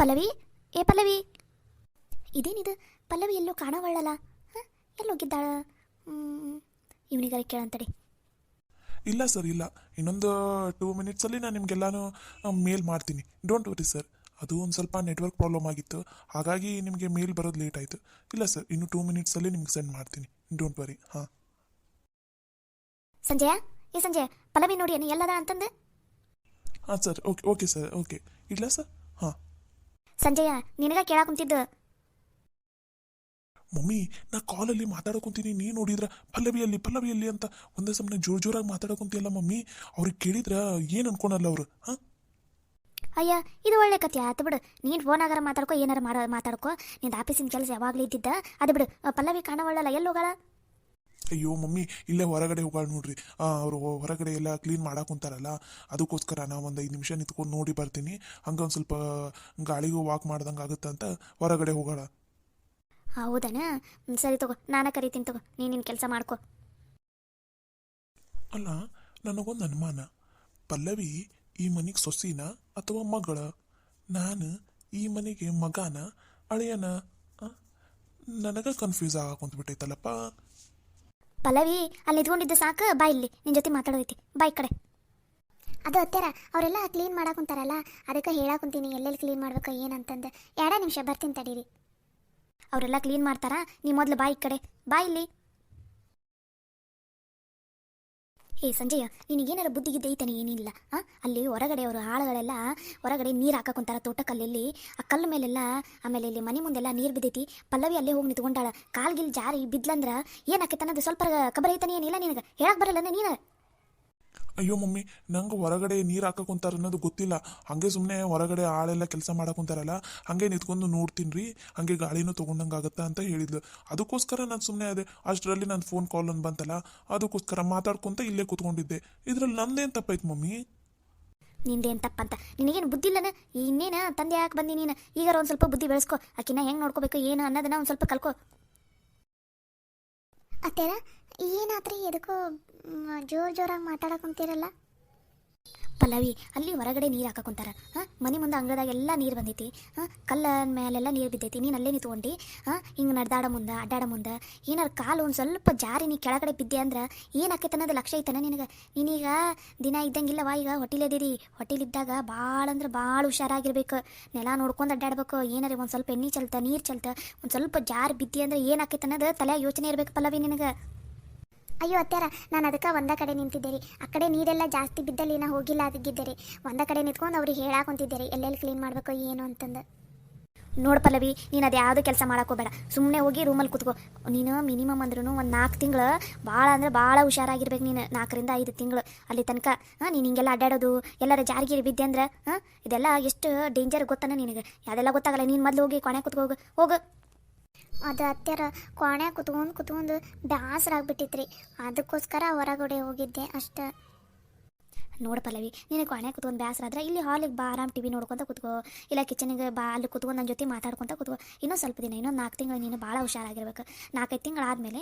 ಪಲ್ಲವಿ, ಏ ಪಲ್ಲವಿ, ಇದೇನಿದು? ಪಲ್ಲವಿ ಎಲ್ಲೋ ಕಾಣವಳ್ಳಲ್ಲ. ಹಾಂ, ಎಲ್ಲೋಗಿದ್ದಾಳ? ಇವನಿಗಾರ ಕೇಳಂತಡಿ. ಇಲ್ಲ ಸರ್, ಇಲ್ಲ. ಇನ್ನೊಂದು 2 ಮಿನಿಟ್ಸಲ್ಲಿ ನಾನು ನಿಮಗೆಲ್ಲಾನು ಮೇಲ್ ಮಾಡ್ತೀನಿ. Don't worry sir. ಅದು ಒಂದು ಸ್ವಲ್ಪ ನೆಟ್ವರ್ಕ್ ಪ್ರಾಬ್ಲಮ್ ಆಗಿತ್ತು, ಹಾಗಾಗಿ ನಿಮಗೆ ಮೇಲ್ ಬರೋದು ಲೇಟ್ ಆಯಿತು. ಇಲ್ಲ ಸರ್, ಇನ್ನು 2 ಮಿನಿಟ್ಸಲ್ಲಿ ನಿಮ್ಗೆ ಸೆಂಡ್ ಮಾಡ್ತೀನಿ. Don't worry. ಹಾಂ ಸಂಜಯ, ಏ ಸಂಜಯ, ಪಲ್ಲವಿ ನೋಡಿ ನೀ ಎಲ್ಲದ ಅಂತಂದು. ಹಾಂ sir, okay okay sir, okay. ಇಲ್ಲ ಸರ್. ಹಾಂ ಸಂಜಯ, ನಿನಗ ಕೇಳಾಕುಂತಿದ್ದು. ಮಮ್ಮಿ, ನಾ ಕಾಲಲ್ಲಿ ಮಾತಾಡೋಕೊಂತೀನಿ, ನೀ ನೋಡಿದ್ರ ಪಲ್ಲವಿಯಲ್ಲಿ ಅಂತ ಒಂದೇ ಸಮನೆ ಜೋರಾಗಿ ಮಾತಾಡೋಕೊಂತಿಯಲ್ಲ ಮಮ್ಮಿ. ಅವ್ರಿಗೆ ಕೇಳಿದ್ರ ಏನು ಅನ್ಕೊಳಲ್ಲ ಅವರು. ಹಾಂ ಅಯ್ಯ, ಇದು ಒಳ್ಳೆ ಕತೆ ಆಯ್ತು ಬಿಡು. ನೀನು ಫೋನ್ ಆಗಾರ ಮಾತಾಡ್ಕೊ, ಏನಾರ ಮಾತಾಡ್ಕೊ. ನಿಂದು ಆಫೀಸಿನ ಕೆಲಸ ಯಾವಾಗಲೂ ಇದ್ದಿದ್ದ. ಅದು ಬಿಡು, ಪಲ್ಲವಿ ಕಾಣವಳ್ಳಲ್ಲ, ಎಲ್ಲಿ ಹೋಗಾಳ? ಅಯ್ಯೋ ಮಮ್ಮಿ, ಇಲ್ಲೇ ಹೊರಗಡೆ ಹೋಗಾಳ ನೋಡ್ರಿ. ಅವರು ಹೊರಗಡೆ ಎಲ್ಲ ಕ್ಲೀನ್ ಮಾಡಾಕುಂತಾರಲ್ಲ, ಅದಕ್ಕೋಸ್ಕರ ನಾ ಒಂದು 5 ನಿಮಿಷ ನಿಂತ್ಕೊಂಡು ನೋಡಿ ಬರ್ತೀನಿ. ಹಂಗೆ ಒಂದು ಸ್ವಲ್ಪ ಗಾಳಿಗೂ ವಾಕ್ ಮಾಡ್ದಂಗೆ ಆಗುತ್ತೆ ಅಂತ ಹೊರಗಡೆ ಹೋಗಾಳ. ಹೌದನ? ಸರಿ ತಗೋ, ನಾನು ಕರಿತೀನಿ ತಗೋ, ನಿನ್ನ ಕೆಲಸ ಮಾಡ್ಕೊ. ಅಲ್ಲ, ನನಗೊಂದು ಅನುಮಾನ. ಪಲ್ಲವಿ ಈ ಮನೆಗೆ ಸೊಸಿನ ಅಥವಾ ಮಗಳ? ನಾನು ಈ ಮನೆಗೆ ಮಗನ ಅಳಿಯನ? ನನಗೆ ಕನ್ಫ್ಯೂಸ್ ಆಗಾಕೊಂತ್ಬಿಟ್ಟೈತಲ್ಲಪ್ಪ. ಪಲ್ಲವಿ, ಅಲ್ಲಿ ನಿಂತ್ಕೊಂಡಿದ್ದ ಸಾಕು, ಬಾ ಇಲ್ಲಿ ನಿನ್ನ ಜೊತೆ ಮಾತಾಡೋದೈತಿ, ಬಾ ಈ ಕಡೆ. ಅದು ಅತ್ಯಾರ, ಅವರೆಲ್ಲ ಕ್ಲೀನ್ ಮಾಡಾಕುಂತಾರಲ್ಲ, ಅದಕ್ಕೆ ಹೇಳಾಕುಂತೀನಿ ಎಲ್ಲೆಲ್ಲಿ ಕ್ಲೀನ್ ಮಾಡ್ಬೇಕು ಏನಂತಂದು. 2 ನಿಮಿಷ ಬರ್ತೀನಿ ತಡೀರಿ. ಅವರೆಲ್ಲ ಕ್ಲೀನ್ ಮಾಡ್ತಾರಾ, ನೀ ಮೊದಲು ಬಾ ಈ ಕಡೆ, ಬಾ ಇಲ್ಲಿ. ಏ ಸಂಜಯ, ನಿನಗೇನಾರ ಬುದ್ಧಿಗಿದ್ದ ಐತನೇ? ಏನಿಲ್ಲ. ಅಲ್ಲಿ ಹೊರಗಡೆ ಅವರು ಆಳುಗಳೆಲ್ಲ ಹೊರಗಡೆ ನೀರು ಹಾಕುಂತಾರ ತೋಟಕಲ್ಲಲ್ಲಿ, ಆ ಕಲ್ಲು ಮೇಲೆಲ್ಲ. ಆಮೇಲೆ ಇಲ್ಲಿ ಮನೆ ಮುಂದೆಲ್ಲ ನೀರು ಬಿದ್ದೈತಿ. ಪಲ್ಲವಿ ಅಲ್ಲೇ ಹೋಗಿ ನಿಂತ್ಕೊಂಡಾಳ. ಕಾಲ್ಗಿಲ್ ಜಾರಿ ಬಿದ್ಲಂದ್ರ ಏನಾಕೈತೆ ಅನ್ನೋದು ಸ್ವಲ್ಪ ಖಬರ್ ಐತಾನೆ? ಏನಿಲ್ಲ ನಿನಗೆ ಹೇಳಕ್ ಬರಲ್ಲ ನೀನು? ಅಯ್ಯೋ ಮಮ್ಮಿ, ನಂಗೆ ಹೊರಗಡೆ ನೀರು ಹಾಕುಂತಾರ ಅನ್ನೋದು ಗೊತ್ತಿಲ್ಲ. ಹಾಗೆ ಸುಮ್ಮನೆ ಹೊರಗಡೆ ಆಳೆಲ್ಲ ಕೆಲಸ ಮಾಡಾಕುಂತಾರಲ್ಲ, ಹಾಗೆ ನಿಂತ್ಕೊಂಡು ನೋಡ್ತೀನಿ ರೀ, ಹಾಗೆ ಗಾಳಿನೂ ತೊಗೊಂಡಂಗೆ ಆಗುತ್ತಾ ಅಂತ ಹೇಳಿದ್ಲು. ಅದಕ್ಕೋಸ್ಕರ ನಾನು ಸುಮ್ಮನೆ ಅದೇ. ಅಷ್ಟರಲ್ಲಿ ನನ್ನ ಫೋನ್ ಕಾಲ್ ಒಂದು ಬಂತಲ್ಲ, ಅದಕ್ಕೋಸ್ಕರ ಮಾತಾಡ್ಕೊಂತ ಇಲ್ಲೇ ಕೂತ್ಕೊಂಡಿದ್ದೆ. ಇದ್ರಲ್ಲಿ ನಂದೇನು ತಪ್ಪೈತೆ ಮಮ್ಮಿ? ನಿಂದೇನು ತಪ್ಪಂತ? ನಿನಗೇನು ಬುದ್ಧಿ ಇಲ್ಲನ? ಇನ್ನೇನ ತಂದೆ ಯಾಕೆ ಬಂದಿ ನೀನು? ಈಗಾರ ಒಂದು ಸ್ವಲ್ಪ ಬುದ್ಧಿ ಬೆಳೆಸ್ಕೊ. ಆಕಿನ ಹೆಂಗೆ ನೋಡ್ಕೋಬೇಕು ಏನು ಅನ್ನೋದನ್ನ ಒಂದು ಸ್ವಲ್ಪ ಕಲ್ಕೊ. ಅತ್ತೇರ, ಏನಾತ್ರಿ? ಎದಕ್ಕೋ ಜೋರಾಗಿ ಮಾತಾಡಕುಂತೀರಲ್ಲ? ಪಲ್ಲವಿ, ಅಲ್ಲಿ ಹೊರಗಡೆ ನೀರು ಹಾಕುಂತಾರ. ಮನೆ ಮುಂದೆ ಅಂಗಳದಾಗ ಎಲ್ಲ ನೀರು ಬಂದೈತಿ. ಕಲ್ಲ ಮೇಲೆಲ್ಲ ನೀರು ಬಿದ್ದೈತಿ. ನೀನು ಅಲ್ಲೇ ನಿಂತ್ಕೊಂಡು ಹಿಂಗೆ ಅಡ್ಡಾಡ ಮುಂದೆ ಏನಾರು ಕಾಲು ಒಂದು ಸ್ವಲ್ಪ ಜಾರಿ ನೀ ಕೆಳಗಡೆ ಬಿದ್ದೆ ಅಂದ್ರೆ ಏನಾಕೈತೆ ಅನ್ನೋದು ಲಕ್ಷ್ಯ ಐತನ ನಿನಗೆ? ನೀನೀಗ ದಿನ ಇದ್ದಂಗಿಲ್ಲವಾ? ಈಗ ಹೊಟ್ಟಿಲಿದ್ದೀರಿ. ಹೊಟ್ಟಿಲಿದ್ದಾಗ ಭಾಳ ಅಂದ್ರೆ ಭಾಳ ಹುಷಾರಾಗಿರ್ಬೇಕು. ನೆಲ ನೋಡ್ಕೊಂಡು ಅಡ್ಡಾಡ್ಬೇಕು. ಏನಾರ ಒಂದು ಸ್ವಲ್ಪ ಎಣ್ಣೆ ಚಲ್ತ, ನೀರು ಚಲ್ತ, ಒಂದು ಸ್ವಲ್ಪ ಜಾರಿ ಬಿದ್ದಿ ಅಂದ್ರೆ ಏನಾಕೈತೆ ಅನ್ನೋದು ತಲೆ ಯೋಚನೆ ಇರ್ಬೇಕು ಪಲ್ಲವಿ ನಿನಗೆ. ಅಯ್ಯೋ ಅತ್ಯಾರ, ನಾನು ಅದಕ್ಕೆ ಒಂದ ಕಡೆ ನಿಂತಿದ್ದೇರಿ. ಆ ಕಡೆ ನೀರೆಲ್ಲ ಜಾಸ್ತಿ ಬಿದ್ದಲ್ಲಿ ನಾ ಹೋಗಿಲ್ಲ, ಅದಕ್ಕಿದ್ದೇರಿ. ಒಂದ ಕಡೆ ನಿಂತ್ಕೊಂಡು ಅವ್ರಿಗೆ ಹೇಳಾಕೊಂತಿದ್ದೇರಿ ಎಲ್ಲೆಲ್ಲಿ ಕ್ಲೀನ್ ಮಾಡ್ಬೇಕು ಏನು ಅಂತಂದು. ನೋಡು ಪಲ್ಲವಿ, ನೀನು ಅದು ಯಾವುದೂ ಕೆಲಸ ಮಾಡೋಕೋಬೇಡ. ಸುಮ್ಮನೆ ಹೋಗಿ ರೂಮಲ್ಲಿ ಕೂತ್ಕೋ. ನೀನು ಮಿನಿಮಮ್ ಅಂದ್ರೂ ಒಂದು 4 ತಿಂಗಳು, ಭಾಳ ಅಂದ್ರೆ ಭಾಳ ಹುಷಾರಾಗಿರ್ಬೇಕು ನೀನು. 4 ರಿಂದ 5 ತಿಂಗಳು ಅಲ್ಲಿ ತನಕ. ನೀನು ಹಿಂಗೆಲ್ಲ ಅಡ್ಡಾಡೋದು, ಎಲ್ಲರ ಜಾರಿಗಿರಿ ಬಿದ್ದೆ ಅಂದ್ರೆ ಇದೆಲ್ಲ ಎಷ್ಟು ಡೇಂಜರ್ ಗೊತ್ತಾನ ನಿನಗೆ? ಅದೆಲ್ಲ ಗೊತ್ತಾಗಲ್ಲ. ನೀನು ಮೊದಲು ಹೋಗಿ ಕೊನೆ ಕೂತ್ಕೋಗು, ಹೋಗು. ಅದು ಅತ್ಯಾರ, ಕೋಣೆ ಕುತ್ಕೊಂಡು ಬೇಸರ ಆಗ್ಬಿಟ್ಟಿತ್ರಿ. ಅದಕ್ಕೋಸ್ಕರ ಹೊರಗಡೆ ಹೋಗಿದ್ದೆ ಅಷ್ಟೇ. ನೋಡು ಪಲ್ಲವಿ, ನೀನು ಕೋಣೆ ಕುತ್ಕೊಂಡು ಬೇಸರ ಆದ್ರೆ ಇಲ್ಲಿ ಹಾಲಿಗೆ ಬಾ, ಆರಾಮ್ TV ನೋಡ್ಕೊತ ಕೂತ್ಕೋ. ಇಲ್ಲ ಕಿಚನಿಗೆ ಬಾ, ಅಲ್ಲಿ ಕುತ್ಕೊಂಡು ನನ್ನ ಜೊತೆ ಮಾತಾಡ್ಕೊತ ಕೂತ್ಕೋ. ಇನ್ನೊಂದು ಸ್ವಲ್ಪ ದಿನ, ಇನ್ನೊಂದು 4 ತಿಂಗಳು ನೀನು ಭಾಳ ಹುಷಾರಾಗಿರ್ಬೇಕು. 4-5 ತಿಂಗಳು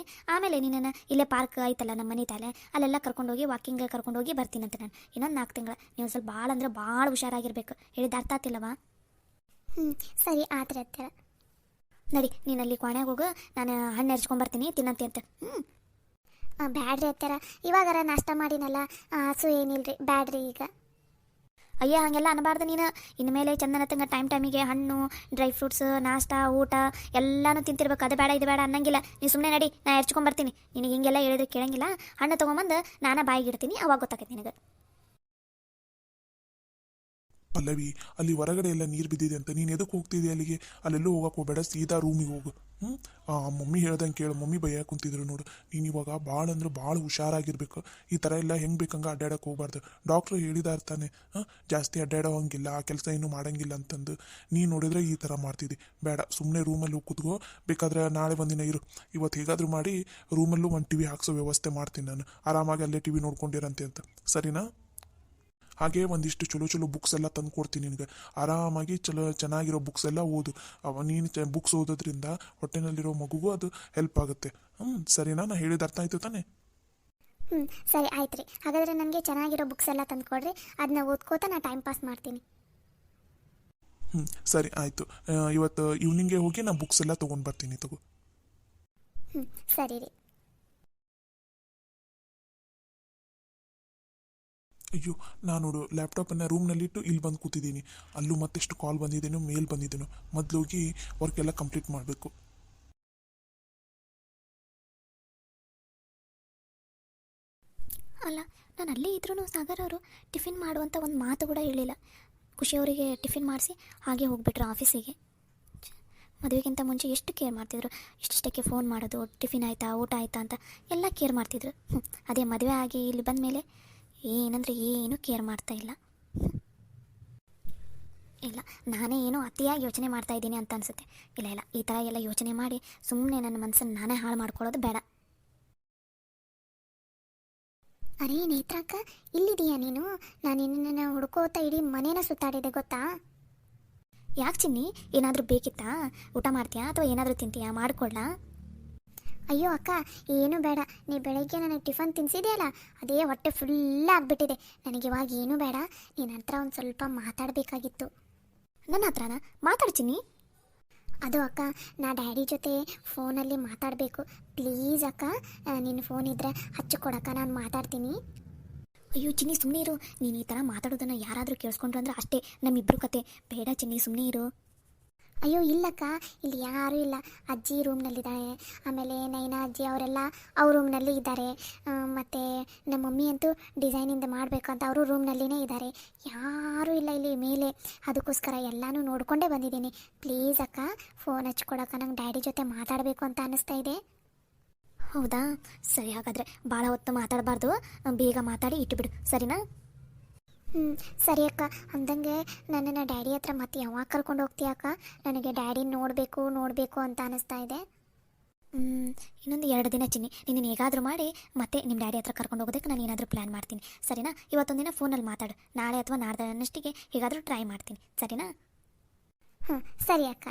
ಆಮೇಲೆ ನೀನು ಇಲ್ಲೇ ಪಾರ್ಕ್ ಐತಲ್ಲ ನಮ್ಮ ಮನೆ ತಾಲೆ, ಅಲ್ಲೆಲ್ಲ ಕರ್ಕೊಂಡೋಗಿ ವಾಕಿಂಗ್ ಕರ್ಕೊಂಡೋಗಿ ಬರ್ತೀನಂತೆ ನಾನು. ಇನ್ನೊಂದು 4 ತಿಂಗಳು ನೀವು ಸ್ವಲ್ಪ ಭಾಳ ಅಂದ್ರೆ ಭಾಳ ಹುಷಾರಾಗಿರ್ಬೇಕು. ಹೇಳಿದ ಅರ್ಥ ಆಗ್ತಿಲ್ಲವಾ? ಸರಿ ಆತ್ರಿ ಅತ್ಯಾರ. ನಡಿ, ನೀನು ಅಲ್ಲಿ ಕೋಣೆಗೆ ಹೋಗು, ನಾನು ಹಣ್ಣು ಹೆರ್ಚ್ಕೊಂಬರ್ತೀನಿ, ತಿನ್ನಂತೆ ಅಂತ. ಬ್ಯಾಡ್ರಿ ಅತ್ಯಾರ, ಇವಾಗಾರ ನಾಷ್ಟ ಮಾಡಿನಲ್ಲ, ಹಸು ಏನಿಲ್ರಿ, ಬ್ಯಾಡ್ರಿ ಈಗ. ಅಯ್ಯ, ಹಾಗೆಲ್ಲ ಅನ್ನಬಾರ್ದು ನೀನು. ಇನ್ಮೇಲೆ ಚಂದನತ್ತಂಗೆ ಟೈಮಿಗೆ ಹಣ್ಣು, ಡ್ರೈ ಫ್ರೂಟ್ಸ್, ನಾಷ್ಟ, ಊಟ ಎಲ್ಲನೂ ತಿಂತಿರ್ಬೇಕು. ಅದು ಬೇಡ ಇದು ಬೇಡ ಅನ್ನಂಗಿಲ್ಲ. ನೀವು ಸುಮ್ಮನೆ ನಡಿ, ನಾನು ಹೆರ್ಚ್ಕೊಂಬರ್ತೀನಿ. ನಿನಗೆ ಹಿಂಗೆಲ್ಲ ಹೇಳಿದ್ರೆ ಕೇಳಂಗಿಲ್ಲ. ಹಣ್ಣು ತೊಗೊಂಬಂದು ನಾನೇ ಬಾಯಿಗೆ ಇಡ್ತೀನಿ, ಅವಾಗ ಗೊತ್ತಾಗತ್ತೆ ನಿನಗೆ. ಪಲ್ಲವಿ, ಅಲ್ಲಿ ಹೊರಗಡೆ ಎಲ್ಲ ನೀರು ಬಿದ್ದಿದೆ ಅಂತ ನೀನು ಎದಕ್ಕೆ ಹೋಗ್ತಿದ್ದೆ ಅಲ್ಲಿಗೆ? ಅಲ್ಲೆಲ್ಲೂ ಹೋಗಕ್ಕೆ ಹೋಗಬೇಡ, ಸೀದಾ ರೂಮಿಗೆ ಹೋಗು. ಮಮ್ಮಿ ಹೇಳ್ದಂಗೆ ಕೇಳು. ಮಮ್ಮಿ ಭಯ ಕುಂತಿದ್ರು ನೋಡು. ನೀನು ಇವಾಗ ಭಾಳ ಅಂದ್ರೆ ಭಾಳ ಹುಷಾರಾಗಿರ್ಬೇಕು. ಈ ಥರ ಎಲ್ಲ ಹೆಂಗೆ ಬೇಕಂಗೆ ಅಡ್ಡಾಡಕ್ಕೆ ಹೋಗ್ಬಾರ್ದು. ಡಾಕ್ಟ್ರು ಹೇಳಿದಾರೆ ತಾನೆ, ಜಾಸ್ತಿ ಅಡ್ಡಾಡೋ ಹಂಗಿಲ್ಲ, ಆ ಕೆಲಸ ಏನೂ ಮಾಡೋಂಗಿಲ್ಲ ಅಂತಂದು. ನೀನು ನೋಡಿದ್ರೆ ಈ ಥರ ಮಾಡ್ತಿದ್ದಿ. ಬೇಡ, ಸುಮ್ಮನೆ ರೂಮಲ್ಲಿ ಹೋಗಿ ಕೂತ್ಕೋ. ಬೇಕಾದ್ರೆ ನಾಳೆ ಒಂದಿನ ಇರು. ಇವತ್ತು ಹೇಗಾದರೂ ಮಾಡಿ ರೂಮಲ್ಲೂ ಒಂದು TV ಹಾಕ್ಸೋ ವ್ಯವಸ್ಥೆ ಮಾಡ್ತೀನಿ ನಾನು. ಆರಾಮಾಗಿ ಅಲ್ಲೇ TV ನೋಡ್ಕೊಂಡಿರಂತೆ ಅಂತ, ಸರಿನಾ? ಹಾಗೆ ಒಂದಿಷ್ಟು ಚಲೋ ಬುಕ್ಸ್ ಎಲ್ಲ ತಂದು ಕೊಡ್ತೀನಿ ನಿನಗೆ. ಆರಾಮಾಗಿ ಚೆನ್ನಾಗಿರೋ ಬುಕ್ಸ್ ಎಲ್ಲ ಓದು. ನೀನು ಬುಕ್ಸ್ ಓದೋದ್ರಿಂದ ಹೊಟ್ಟೆನಲ್ಲಿರೋ ಮಗುಗೂ ಅದು ಹೆಲ್ಪ್ ಆಗುತ್ತೆ. ಸರಿನಾ? ನಾನು ಹೇಳಿದ ಅರ್ಥ ಆಯಿತು ತಾನೆ? ಸರಿ ಆಯ್ತು ರೀ. ಹಾಗಾದರೆ ನನಗೆ ಚೆನ್ನಾಗಿರೋ ಬುಕ್ಸ್ ಎಲ್ಲ ತಂದು ಕೊಡ್ರಿ, ಅದನ್ನ ಓದ್ಕೋತಾ ನಾನು ಟೈಮ್ ಪಾಸ್ ಮಾಡ್ತೀನಿ. ಹ್ಞೂ ಸರಿ ಆಯಿತು. ಇವತ್ತು ಈವ್ನಿಂಗೆ ಹೋಗಿ ನಾನು ಬುಕ್ಸ್ ಎಲ್ಲ ತೊಗೊಂಡು ಬರ್ತೀನಿ ತಗೋ. ಹ್ಞೂ ಸರಿ ರೀ. ಅಯ್ಯೋ ನಾನು ನೋಡು ಲ್ಯಾಪ್ಟಾಪನ್ನು ರೂಮ್ನಲ್ಲಿಟ್ಟು ಇಲ್ಲಿ ಬಂದು ಕೂತಿದ್ದೀನಿ. ಅಲ್ಲೂ ಮತ್ತೆಷ್ಟು ಕಾಲ್ ಬಂದಿದ್ದೇನೋ ಮೇಲ್ ಬಂದಿದ್ದೇನೋ. ಮೊದಲು ಹೋಗಿ ವರ್ಕ್ ಎಲ್ಲ ಕಂಪ್ಲೀಟ್ ಮಾಡಬೇಕು. ಅಲ್ಲ, ನಾನು ಅಲ್ಲೇ ಇದ್ರೂ ಸಾಗರ್ ಅವರು ಟಿಫಿನ್ ಮಾಡುವಂಥ ಒಂದು ಮಾತು ಕೂಡ ಹೇಳಿಲ್ಲ. ಖುಷಿಯವರಿಗೆ ಟಿಫಿನ್ ಮಾಡಿಸಿ ಹಾಗೆ ಹೋಗ್ಬಿಟ್ರು ಆಫೀಸಿಗೆ. ಮದುವೆಗಿಂತ ಮುಂಚೆ ಎಷ್ಟು ಕೇರ್ ಮಾಡ್ತಿದ್ರು, ಇಷ್ಟಕ್ಕೆ ಫೋನ್ ಮಾಡೋದು, ಟಿಫಿನ್ ಆಯಿತಾ, ಊಟ ಆಯಿತಾ ಅಂತ ಎಲ್ಲ ಕೇರ್ ಮಾಡ್ತಿದ್ರು. ಅದೇ ಮದುವೆ ಆಗಿ ಇಲ್ಲಿ ಬಂದ ಮೇಲೆ ಏನಂದರೆ ಏನೂ ಕೇರ್ ಮಾಡ್ತಾ ಇಲ್ಲ. ಇಲ್ಲ, ನಾನೇ ಏನೋ ಅತಿಯಾಗಿ ಯೋಚನೆ ಮಾಡ್ತಾ ಇದ್ದೀನಿ ಅಂತ ಅನಿಸುತ್ತೆ. ಇಲ್ಲ, ಈ ಥರ ಎಲ್ಲ ಯೋಚನೆ ಮಾಡಿ ಸುಮ್ಮನೆ ನನ್ನ ಮನಸ್ಸನ್ನು ನಾನೇ ಹಾಳು ಮಾಡ್ಕೊಳ್ಳೋದು ಬೇಡ. ಅರೇ ನೇತ್ರಕ್ಕ, ಇಲ್ಲಿದೀಯಾ ನೀನು? ನಾನು ನಿನ್ನನ್ನು ಹುಡ್ಕೋತಾ ಇಡೀ ಮನೇನ ಸುತ್ತಾಡಿದೆ ಗೊತ್ತಾ? ಯಾಕೆ ಚಿನ್ನಿ, ಏನಾದರೂ ಬೇಕಿತ್ತಾ? ಊಟ ಮಾಡ್ತೀಯಾ ಅಥವಾ ಏನಾದರೂ ತಿಂತೀಯಾ? ಮಾಡ್ಕೊಳ್ಳಾ? ಅಯ್ಯೋ ಅಕ್ಕ, ಏನೂ ಬೇಡ. ನೀ ಬೆಳಗ್ಗೆ ನನಗೆ ಟಿಫನ್ ತಿನ್ನಿಸಿದೆಯಲ್ಲ, ಅದೇ ಹೊಟ್ಟೆ ಫುಲ್ ಆಗಿಬಿಟ್ಟಿದೆ. ನನಗೆ ಇವಾಗ ಏನೂ ಬೇಡ. ನಿನ್ನ ಹತ್ರ ಒಂದು ಸ್ವಲ್ಪ ಮಾತಾಡಬೇಕಾಗಿತ್ತು. ನನ್ನ ಹತ್ರನಾ? ಮಾತಾಡ್ತೀನಿ. ಅದು ಅಕ್ಕ, ನಾ ಡ್ಯಾಡಿ ಜೊತೆ ಫೋನಲ್ಲಿ ಮಾತಾಡಬೇಕು. ಪ್ಲೀಸ್ ಅಕ್ಕ, ನಿನ್ನ ಫೋನ್ ಇದ್ದರೆ ಹಚ್ಚಿಕೊಡಕ್ಕ, ನಾನು ಮಾತಾಡ್ತೀನಿ. ಅಯ್ಯೋ ಚಿನ್ನಿ, ಸುಮ್ಮನೆ ಇರು. ನೀನು ಈ ಥರ ಮಾತಾಡೋದನ್ನು ಯಾರಾದರೂ ಕೇಳಿಸ್ಕೊಂಡ್ರು ಅಂದರೆ ಅಷ್ಟೇ ನಮ್ಮಿಬ್ಬರು ಕತೆ. ಬೇಡ ಚಿನ್ನಿ, ಸುಮ್ಮನೆ ಇರು. ಅಯ್ಯೋ ಇಲ್ಲಕ್ಕ, ಇಲ್ಲಿ ಯಾರೂ ಇಲ್ಲ. ಅಜ್ಜಿ ರೂಮ್ನಲ್ಲಿದ್ದಾಳೆ, ಆಮೇಲೆ ನೈನಾ ಅಜ್ಜಿ ಅವರೆಲ್ಲ ಅವ್ರ ರೂಮ್ನಲ್ಲಿ ಇದ್ದಾರೆ. ಮತ್ತು ನಮ್ಮ ಮಮ್ಮಿ ಅಂತೂ ಡಿಸೈನಿಂದ ಮಾಡಬೇಕಂತ ಅವರು ರೂಮ್ನಲ್ಲಿನೇ ಇದ್ದಾರೆ. ಯಾರೂ ಇಲ್ಲ ಇಲ್ಲಿ ಮೇಲೆ. ಅದಕ್ಕೋಸ್ಕರ ಎಲ್ಲನೂ ನೋಡಿಕೊಂಡೇ ಬಂದಿದ್ದೀನಿ. ಪ್ಲೀಸ್ ಅಕ್ಕ, ಫೋನ್ ಹಚ್ಕೊಡಕ್ಕ, ನಂಗೆ ಡ್ಯಾಡಿ ಜೊತೆ ಮಾತಾಡಬೇಕು ಅಂತ ಅನ್ನಿಸ್ತಾ ಇದೆ. ಹೌದಾ, ಸರಿ. ಹಾಗಾದರೆ ಭಾಳ ಹೊತ್ತು ಮಾತಾಡಬಾರ್ದು, ಬೇಗ ಮಾತಾಡಿ ಇಟ್ಟುಬಿಡು, ಸರಿನಾ? ಸರಿ ಅಕ್ಕ. ಅಂದಂಗೆ ನನ್ನನ್ನು ಡ್ಯಾಡಿ ಹತ್ರ ಮತ್ತೆ ಯಾವಾಗ ಕರ್ಕೊಂಡು ಹೋಗ್ತೀಯ ಅಕ್ಕ? ನನಗೆ ಡ್ಯಾಡಿ ನೋಡಬೇಕು ಅಂತ ಅನ್ನಿಸ್ತಾ ಇದೆ. ಇನ್ನೊಂದು 2 ದಿನ ಚಿನ್ನಿ, ನೀನು ಹೇಗಾದರೂ ಮಾಡಿ ಮತ್ತೆ ನಿಮ್ಮ ಡ್ಯಾಡಿ ಹತ್ರ ಕರ್ಕೊಂಡು ಹೋಗೋದಕ್ಕೆ ನಾನು ಏನಾದರೂ ಪ್ಲ್ಯಾನ್ ಮಾಡ್ತೀನಿ, ಸರಿನಾ? ಇವತ್ತೊಂದಿನ ಫೋನಲ್ಲಿ ಮಾತಾಡು. ನಾಳೆ ಅಥವಾ ನಾಡ್ದನ್ನಷ್ಟಿಗೆ ಹೇಗಾದರೂ ಟ್ರೈ ಮಾಡ್ತೀನಿ, ಸರಿನಾ? ಸರಿ ಅಕ್ಕ.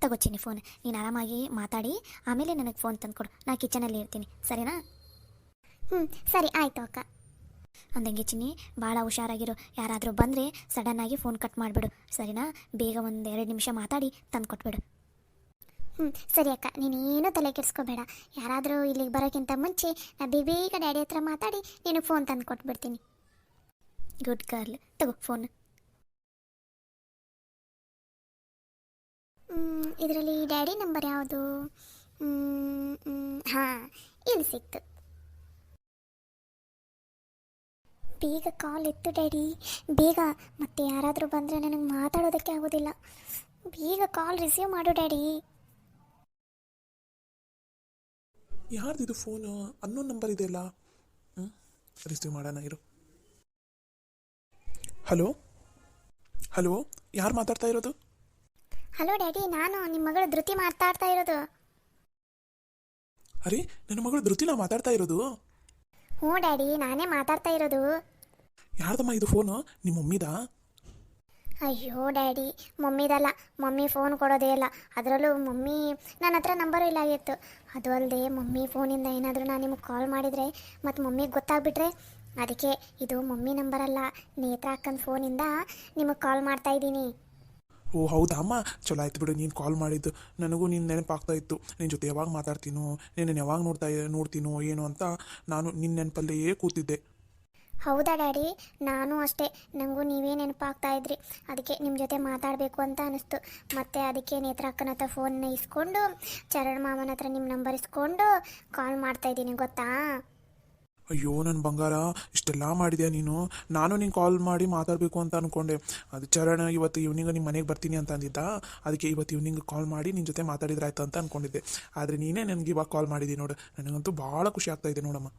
ತಗೋ ಚಿನ್ನಿ ಫೋನ್. ನೀನು ಆರಾಮಾಗಿ ಮಾತಾಡಿ ಆಮೇಲೆ ನನಗೆ ಫೋನ್ ತಂದುಕೊಡು. ನಾನು ಕಿಚನಲ್ಲಿ ಇರ್ತೀನಿ, ಸರಿನಾ? ಸರಿ ಆಯಿತು ಅಕ್ಕ. ಅಂದಂಗೆ ಚಿನ್ನಿ, ಭಾಳ ಹುಷಾರಾಗಿರು. ಯಾರಾದರೂ ಬಂದರೆ ಸಡನ್ನಾಗಿ ಫೋನ್ ಕಟ್ ಮಾಡಿಬಿಡು, ಸರಿನಾ? ಬೇಗ 1-2 ನಿಮಿಷ ಮಾತಾಡಿ ತಂದು ಕೊಟ್ಬಿಡು. ಸರಿ ಅಕ್ಕ, ನೀನೇನು ತಲೆ ಕೆಡಿಸ್ಕೋಬೇಡ. ಯಾರಾದರೂ ಇಲ್ಲಿಗೆ ಬರೋಕ್ಕಿಂತ ಮುಂಚೆ ನಾ ಬೇಗ ಡ್ಯಾಡಿ ಹತ್ರ ಮಾತಾಡಿ ನೀನು ಫೋನ್ ತಂದು ಕೊಟ್ಬಿಡ್ತೀನಿ. Good girl. ತಗೋ ಫೋನ್. ಇದರಲ್ಲಿ ಡ್ಯಾಡಿ ನಂಬರ್ ಯಾವುದು? ಹಾಂ, ಇಲ್ಲಿ ಸಿಕ್ತು. ಬೇಗ ಕಾಲ್ ಎತ್ತು ಡ್ಯಾಡಿ, ಬೇಗ. ಮತ್ತೆ ಯಾರಾದರೂ ಬಂದರೆ ನನಗೆ ಮಾತಾಡೋದಕ್ಕೆ ಆಗೋದಿಲ್ಲ. ಬೇಗ ಕಾಲ್ ರಿಸೀವ್ ಮಾಡು ಡ್ಯಾಡಿ. ಯಾರ್ದಿದು ಫೋನು? ಅನ್ನೋನ್ ನಂಬರ್ ಇದೆಯಲ್ಲ. ರಿಸೀವ್ ಮಾಡೋಣ ಇರು. ಹಲೋ ಹಲೋ, ಯಾರು ಮಾತಾಡ್ತಾ ಇರೋದು? ಹಲೋ ಡ್ಯಾಡಿ, ನಾನು ನಿಮ್ಮ ಮಗಳು ಧೃತಿ ಮಾತಾಡ್ತಾ ಇರೋದು. ಅರೆ, ನನ್ನ ಮಗಳು ಧೃತಿನ ಮಾತಾಡ್ತಾ ಇರೋದು? ಹ್ಞೂ ಡ್ಯಾಡಿ, ನಾನೇ ಮಾತಾಡ್ತಾ ಇರೋದು. ಯಾರ್ದಮ್ಮ ಇದು ಫೋನು? ನಿಮ್ಮ ಮಮ್ಮಿದಾ? ಅಯ್ಯೋ ಡ್ಯಾಡಿ, ಮಮ್ಮಿದಲ್ಲ. ಮಮ್ಮಿ ಫೋನ್ ಕೊಡೋದೇ ಇಲ್ಲ. ಅದರಲ್ಲೂ ಮಮ್ಮಿ ನನ್ನ ಹತ್ರ ನಂಬರು ಇಲ್ಲ ಆಗಿತ್ತು. ಅದು ಅಲ್ಲದೆ ಮಮ್ಮಿ ಫೋನಿಂದ ಏನಾದರೂ ನಾನು ನಿಮಗೆ ಕಾಲ್ ಮಾಡಿದರೆ ಮತ್ತು ಮಮ್ಮಿಗೆ ಗೊತ್ತಾಗ್ಬಿಟ್ರೆ, ಅದಕ್ಕೆ ಇದು ಮಮ್ಮಿ ನಂಬರ್ ಅಲ್ಲ, ನೇತ್ರ ಅಕ್ಕನ ಫೋನಿಂದ ನಿಮಗೆ ಕಾಲ್ ಮಾಡ್ತಾ ಇದ್ದೀನಿ. ಓ ಹೌದಾ ಅಮ್ಮ, ಚಲೋ ಆಯ್ತು ಬಿಡು ನೀನು ಕಾಲ್ ಮಾಡಿದ್ದು. ನನಗೂ ನಿನ್ನ ನೆನಪಾಗ್ತಾ ಇತ್ತು. ನಿನ್ನ ಜೊತೆ ಯಾವಾಗ ಮಾತಾಡ್ತೀನೋ, ನಿನ್ನ ಯಾವಾಗ ನೋಡ್ತೀನೋ ಏನೋ ಅಂತ ನಾನು ನಿನ್ನ ನೆನಪಲ್ಲೇ ಕೂತಿದ್ದೆ. ಹೌದಾ ಡ್ಯಾಡಿ, ನಾನು ಅಷ್ಟೇ. ನನಗೂ ನೀವೇ ನೆನಪಾಗ್ತಾ ಇದ್ರಿ. ಅದಕ್ಕೆ ನಿಮ್ಮ ಜೊತೆ ಮಾತಾಡಬೇಕು ಅಂತ ಅನಿಸ್ತು. ಮತ್ತು ಅದಕ್ಕೆ ನೇತ್ರ ಅಕ್ಕನ ಹತ್ರ ಫೋನ್ನ ಇಸ್ಕೊಂಡು, ಚರಣ್ ಮಾಮನ ಹತ್ರ ನಿಮ್ಮ ನಂಬರ್ ಇಸ್ಕೊಂಡು ಕಾಲ್ ಮಾಡ್ತಾಯಿದ್ದೀನಿ, ಗೊತ್ತಾ? ಅಯ್ಯೋ ನನ್ನ ಬಂಗಾರ, ಇಷ್ಟೆಲ್ಲ ಮಾಡಿದ್ಯಾ ನೀನು? ನಾನು ನೀನು ಕಾಲ್ ಮಾಡಿ ಮಾತಾಡಬೇಕು ಅಂತ ಅಂದ್ಕೊಂಡೆ. ಅದು ಚರಣ್ ಇವತ್ತು ಈವ್ನಿಂಗ್ ನಿಮ್ಮ ಮನೆಗೆ ಬರ್ತೀನಿ ಅಂತ ಅಂದಿದ್ದ. ಅದಕ್ಕೆ ಇವತ್ತು ಈವ್ನಿಂಗ್ ಕಾಲ್ ಮಾಡಿ ನಿನ್ನ ಜೊತೆ ಮಾತಾಡಿದ್ರಾಯ್ತು ಅಂತ ಅಂದ್ಕೊಂಡಿದ್ದೆ. ಆದರೆ ನೀನೇ ನನಗೆ ಇವಾಗ ಕಾಲ್ ಮಾಡಿದ್ದೀನಿ ನೋಡು. ನನಗಂತೂ ಭಾಳ ಖುಷಿ ಆಗ್ತಾಯಿದೆ ನೋಡಮ್ಮ.